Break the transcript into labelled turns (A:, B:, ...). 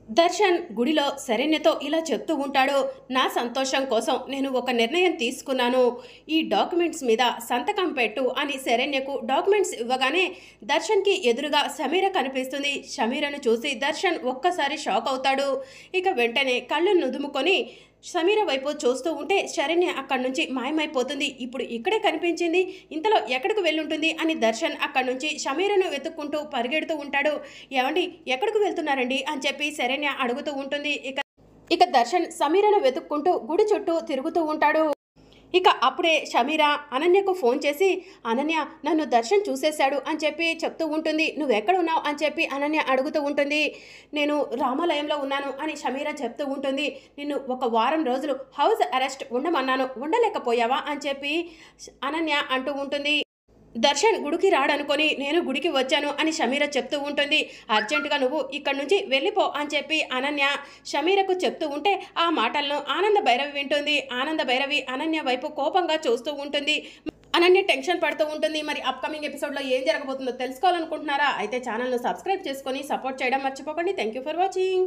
A: దర్శన్ గుడిలో శరణ్యతో ఇలా చెప్తూ ఉంటాడు. నా సంతోషం కోసం నేను ఒక నిర్ణయం తీసుకున్నాను. ఈ డాక్యుమెంట్స్ మీద సంతకం పెట్టు అని శరణ్యకు డాక్యుమెంట్స్ ఇవ్వగానే దర్శన్కి ఎదురుగా సమీర కనిపిస్తుంది. సమీరను చూసి దర్శన్ ఒక్కసారి షాక్ అవుతాడు. ఇక వెంటనే కళ్ళు నుదుముకొని సమీర వైపు చూస్తూ ఉంటే శరణ్య అక్కడి నుంచి మాయమైపోతుంది. ఇప్పుడు ఇక్కడే కనిపించింది, ఇంతలో ఎక్కడికి వెళ్ళుంటుంది అని దర్శన్ అక్కడి నుంచి సమీరను వెతుక్కుంటూ పరిగెడుతూ ఉంటాడు. ఏమండి ఎక్కడికి వెళ్తున్నారండి అని చెప్పి శరణ్య అడుగుతూ ఉంటుంది. ఇక దర్శన్ సమీరను వెతుక్కుంటూ గుడి చుట్టూ తిరుగుతూ ఉంటాడు. ఇక అప్పుడే సమీర అనన్యకు ఫోన్ చేసి, అనన్య నన్ను దర్శన్ చూసేశాడు అని చెప్పి చెప్తూ ఉంటుంది. నువ్వెక్కడ ఉన్నావు అని చెప్పి అనన్య అడుగుతూ ఉంటుంది. నేను రామాలయంలో ఉన్నాను అని సమీర చెప్తూ ఉంటుంది. నిన్ను ఒక వారం రోజులు హౌస్ అరెస్ట్ ఉండమన్నాను, ఉండలేకపోయావా అని చెప్పి అనన్య అంటూ ఉంటుంది. దర్శన్ గుడికి రాడనుకొని నేను గుడికి వచ్చాను అని సమీర చెప్తూ ఉంటుంది. అర్జెంటుగా నువ్వు ఇక్కడి నుంచి వెళ్ళిపో అని చెప్పి అనన్య సమీరకు చెప్తూ ఉంటే ఆ మాటలను ఆనంద భైరవి వింటుంది. ఆనంద భైరవి అనన్య వైపు కోపంగా చూస్తూ ఉంటుంది. అనన్య టెన్షన్ పడుతూ ఉంటుంది. మరి అప్కమింగ్ ఎపిసోడ్లో ఏం జరగబోతుందో తెలుసుకోవాలనుకుంటున్నారా? అయితే ఛానల్ను సబ్స్క్రైబ్ చేసుకొని సపోర్ట్ చేయడం మర్చిపోకండి. Thank you for watching.